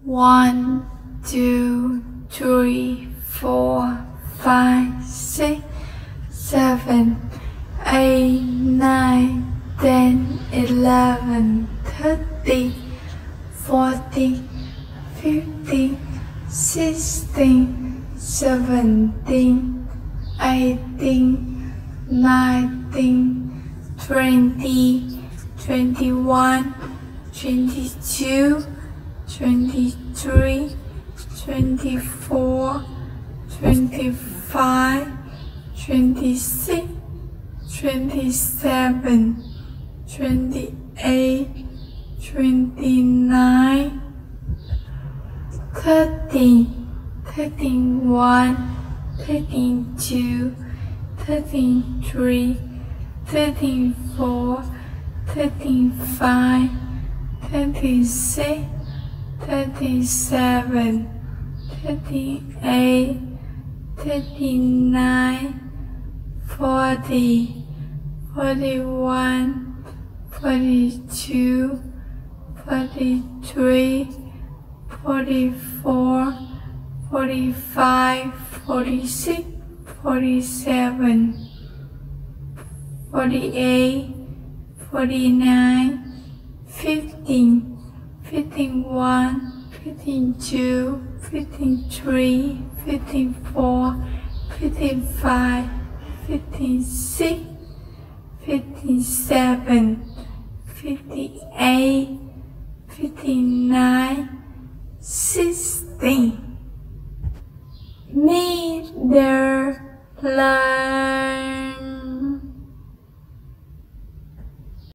1, 2, 3, 4, 5, 6, 7, 8, 9, 10, 11, 13, 14, 15, 16, 17, 18, 19, 20, 21, 22, 23, 24, 25, 26, 27, 28, 29, 30, 31, 32, 33, 34, 35, 36, 37, 38, 39, 40, 41, 42, 43, 44, 45, 46, 47, 48, 49, 50, 51, 52, 53, 54, 55, 56, 57, 58,